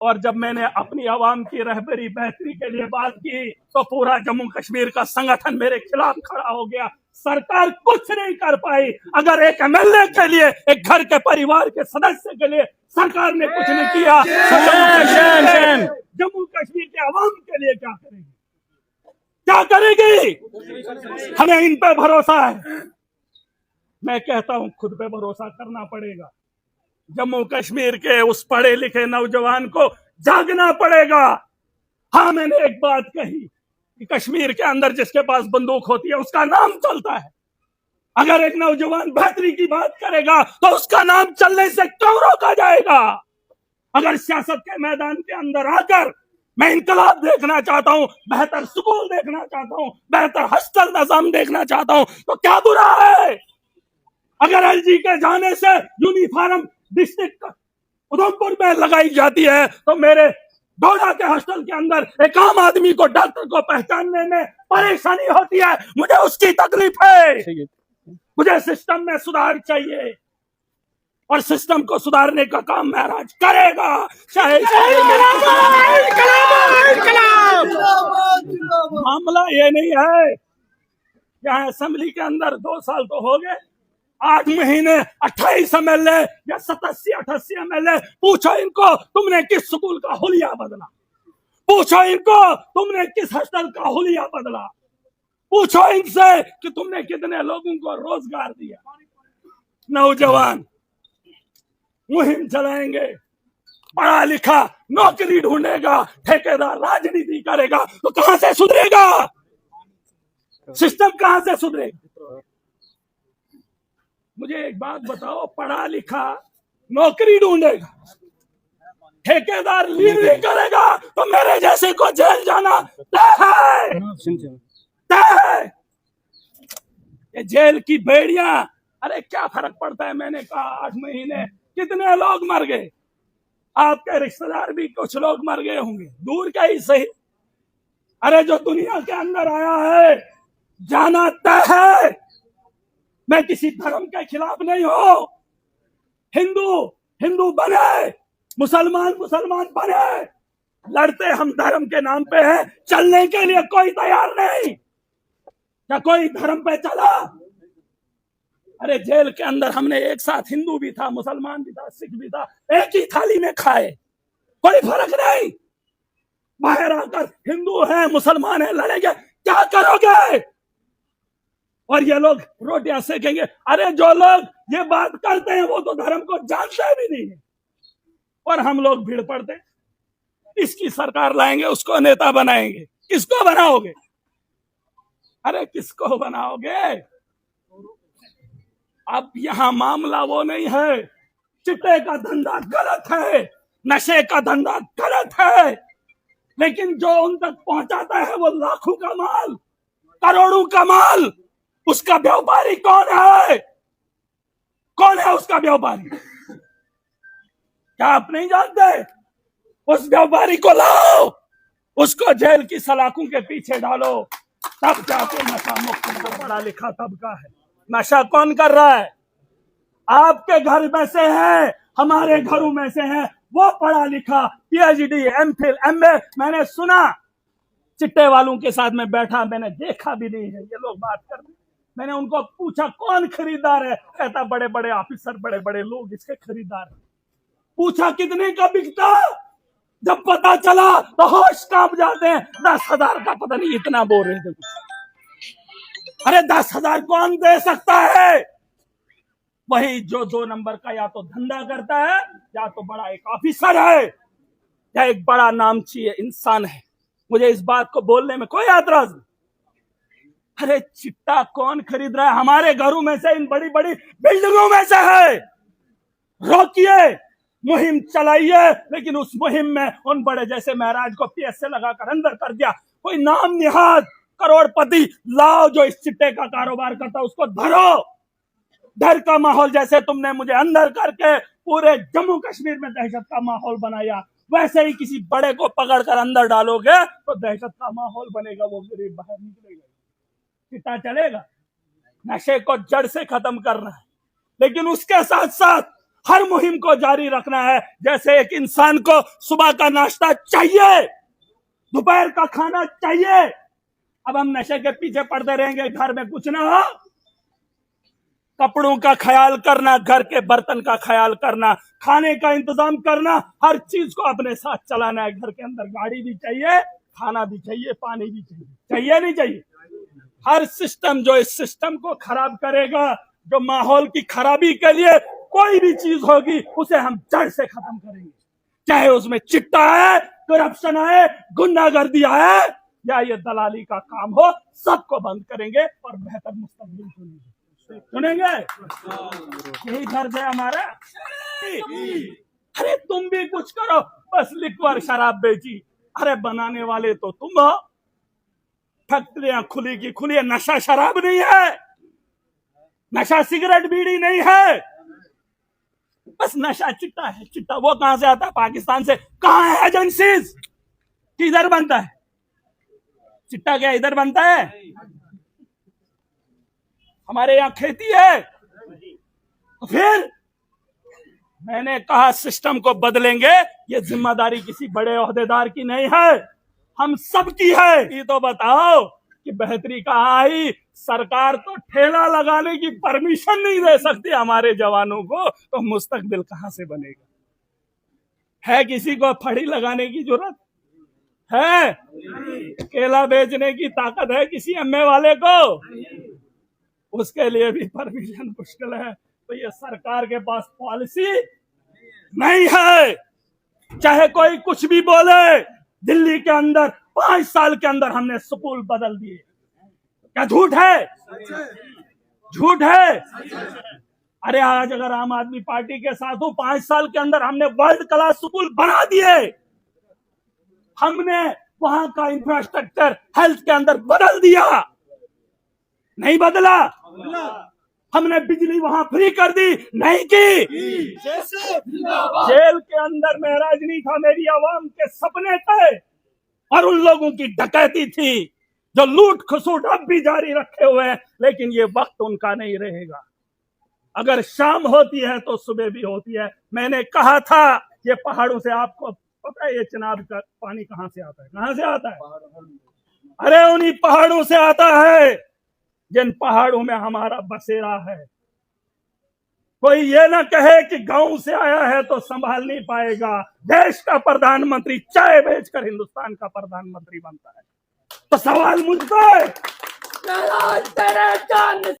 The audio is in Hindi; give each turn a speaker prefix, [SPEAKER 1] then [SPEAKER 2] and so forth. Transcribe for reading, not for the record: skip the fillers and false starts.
[SPEAKER 1] और जब मैंने अपनी आवाम की रहबरी बेहतरी के लिए बात की तो पूरा जम्मू कश्मीर का संगठन मेरे खिलाफ खड़ा हो गया। सरकार कुछ नहीं कर पाई। अगर एक एमएलए के लिए, एक घर के परिवार के सदस्य के लिए सरकार ने कुछ नहीं किया तो जम्मू कश्मीर के आवाम के लिए क्या करेगी? क्या करेगी? हमें इन पे भरोसा है। मैं कहता हूं खुद पे भरोसा करना पड़ेगा। जम्मू कश्मीर के उस पढ़े लिखे नौजवान को जागना पड़ेगा। हाँ, मैंने एक बात कही कि कश्मीर के अंदर जिसके पास बंदूक होती है उसका नाम चलता है। अगर एक नौजवान बेहतरी की बात करेगा तो उसका नाम चलने से क्यों रोका जाएगा? अगर सियासत के मैदान के अंदर आकर मैं इनकलाब देखना चाहता हूं, बेहतर स्कूल देखना चाहता हूं, बेहतर हॉस्टल निजाम देखना चाहता हूं, तो क्या बुरा है? अगर एलजी के जाने से यूनिफॉर्म डिस्ट्रिक्ट उधमपुर में लगाई जाती है तो मेरे डोडा के हॉस्टल के अंदर एक आम आदमी को, डॉक्टर को पहचानने में परेशानी होती है। मुझे उसकी तकलीफ है। मुझे सिस्टम में सुधार चाहिए और सिस्टम को सुधारने का काम महराज करेगा। चाहे मामला ये नहीं है। यहाँ असेंबली के अंदर 2 साल तो हो गए, 8 महीने 28 एमएलए या 87-88 एमएलए। पूछो इनको तुमने किस स्कूल का हुलिया बदला? पूछो इनको तुमने किस हॉस्टल का हुलिया बदला? पूछो इनसे कि तुमने कितने लोगों को रोजगार दिया? नौजवान मुहिम चलाएंगे, पढ़ा लिखा नौकरी ढूंढेगा, ठेकेदार राजनीति करेगा तो कहां से सुधरेगा? सिस्टम कहां से सुधरेगा? मुझे एक बात बताओ, पढ़ा लिखा नौकरी ढूंढेगा, ठेकेदार लीडरी करेगा तो मेरे जैसे को जेल जाना तय है। ये जेल की बेड़ियां, अरे क्या फर्क पड़ता है? मैंने कहा 8 महीने कितने लोग मर गए। आपके रिश्तेदार भी कुछ लोग मर गए होंगे, दूर का ही सही। अरे जो दुनिया के अंदर आया है जाना तय है। मैं किसी धर्म के खिलाफ नहीं हूं। हिंदू बने, मुसलमान बने, लड़ते हम धर्म के नाम पे हैं। चलने के लिए कोई तैयार नहीं। क्या कोई धर्म पे चला? अरे जेल के अंदर हमने एक साथ हिंदू भी था, मुसलमान भी था, सिख भी था, एक ही थाली में खाए, कोई फर्क नहीं। बाहर आकर हिंदू है मुसलमान है लड़ेंगे, क्या करोगे? और ये लोग रोटियां सेकेंगे। अरे जो लोग ये बात करते हैं वो तो धर्म को जानते भी नहीं है, और हम लोग भीड़ पड़ते। इसकी सरकार लाएंगे, उसको नेता बनाएंगे। किसको बनाओगे? अरे किसको बनाओगे? अब यहां मामला वो नहीं है। चिट्टे का धंधा गलत है, नशे का धंधा गलत है, लेकिन जो उन तक पहुंचाता है वो लाखों का माल, करोड़ों का माल। उसका व्यापारी कौन है? कौन है उसका व्यापारी? क्या आप नहीं जानते? उस व्यापारी को लाओ, उसको जेल की सलाखों के पीछे डालो, तब जाके नशा मुक्त पढ़ा लिखा तबका है। नशा कौन कर रहा है? आपके घर में से है, हमारे घरों में से है, वो पढ़ा लिखा, पीएचडी, एमफिल, एमए। मैंने सुना चिट्टे वालों के साथ में बैठा, मैंने देखा भी नहीं है ये लोग बात करते। मैंने उनको पूछा कौन खरीदार है? कहता बड़े बड़े ऑफिसर, बड़े बड़े लोग इसके खरीदार है। पूछा कितने का बिकता? जब पता चला तो होश कांप जाते हैं। 10,000 का पता नहीं इतना बोल रहे थे। अरे 10,000 कौन दे सकता है? वही जो 2 नंबर का या तो धंधा करता है या तो बड़ा एक ऑफिसर है या एक बड़ा नामची इंसान है। मुझे इस बात को बोलने में कोई एतराज नहीं। अरे चिट्टा कौन खरीद रहा है? हमारे घरों में से, इन बड़ी बड़ी बिल्डिंगों में से है। रोकिए, मुहिम चलाइए, लेकिन उस मुहिम में उन बड़े जैसे महराज को पीएसए लगाकर अंदर कर दिया। कोई नाम निहाद करोड़पति लाओ जो इस चिट्टे का कारोबार करता, उसको धरो। डर का माहौल जैसे तुमने मुझे अंदर करके पूरे जम्मू कश्मीर में दहशत का माहौल बनाया, वैसे ही किसी बड़े को पकड़कर अंदर डालोगे तो दहशत का माहौल बनेगा। वो गरीब बाहर निकलेगा, चिट्टा चलेगा। नशे को जड़ से खत्म करना है, लेकिन उसके साथ साथ हर मुहिम को जारी रखना है। जैसे एक इंसान को सुबह का नाश्ता चाहिए, दोपहर का खाना चाहिए, अब हम नशे के पीछे पड़ते रहेंगे, घर में कुछ ना हो। कपड़ों का ख्याल करना, घर के बर्तन का ख्याल करना, खाने का इंतजाम करना, हर चीज को अपने साथ चलाना है। घर के अंदर गाड़ी भी चाहिए, खाना भी चाहिए, पानी भी चाहिए, चाहिए नहीं चाहिए? हर सिस्टम जो इस सिस्टम को खराब करेगा, जो माहौल की खराबी के लिए कोई भी चीज होगी, उसे हम जड़ से खत्म करेंगे। चाहे उसमें चिट्टा है, करप्शन है, गुंडागर्दी है, या ये दलाली का काम हो, सबको बंद करेंगे और बेहतर मुस्तकबिल सुनेंगे। यही दर्द है हमारा। अरे तुम भी कुछ करो, बस लिक्वर शराब बेची, अरे बनाने वाले तो तुम हो। फैक्ट्रियां खुली की खुली है, नशा शराब नहीं है, नशा सिगरेट बीड़ी नहीं है, बस नशा चिट्टा है। चिट्टा वो कहां से आता है? पाकिस्तान से। कहां है एजेंसीज? किधर बनता है चिट्टा? क्या इधर बनता है? हमारे यहाँ खेती है। तो फिर मैंने कहा सिस्टम को बदलेंगे, ये जिम्मेदारी किसी बड़े ओहदेदार की नहीं है, हम सब की है। ये तो बताओ कि बेहतरी कहाँ आई? सरकार तो ठेला लगाने की परमिशन नहीं दे सकती हमारे जवानों को, तो मुस्तकबिल कहां से बनेगा? है किसी को फड़ी लगाने की जरूरत है? केला बेचने की ताकत है किसी एमए वाले को? उसके लिए भी परमिशन मुश्किल है। तो ये सरकार के पास पॉलिसी नहीं है। चाहे कोई कुछ भी बोले, दिल्ली के अंदर 5 साल के अंदर हमने स्कूल बदल दिए। क्या झूठ है? झूठ है। अरे आज अगर आम आदमी पार्टी के साथ हो, 5 साल के अंदर हमने वर्ल्ड क्लास स्कूल बना दिए। हमने वहां का इंफ्रास्ट्रक्चर हेल्थ के अंदर बदल दिया। नहीं बदला? हमने बिजली वहां फ्री कर दी, नहीं की? जेल के अंदर महराज नहीं था, मेरी आवाम के सपने थे और उन लोगों की डकैती थी जो लूट खसूट अब भी जारी रखे हुए हैं, लेकिन ये वक्त उनका नहीं रहेगा। अगर शाम होती है तो सुबह भी होती है। मैंने कहा था ये पहाड़ों से, आपको पता है ये चिनाब का पानी कहां से आता है? कहां से आता है? अरे उन्हीं पहाड़ों से आता है जिन पहाड़ों में हमारा बसेरा है। कोई ये ना कहे कि गांव से आया है तो संभाल नहीं पाएगा। देश का प्रधानमंत्री चाय बेचकर हिंदुस्तान का प्रधानमंत्री बनता है। तो सवाल मुझ पर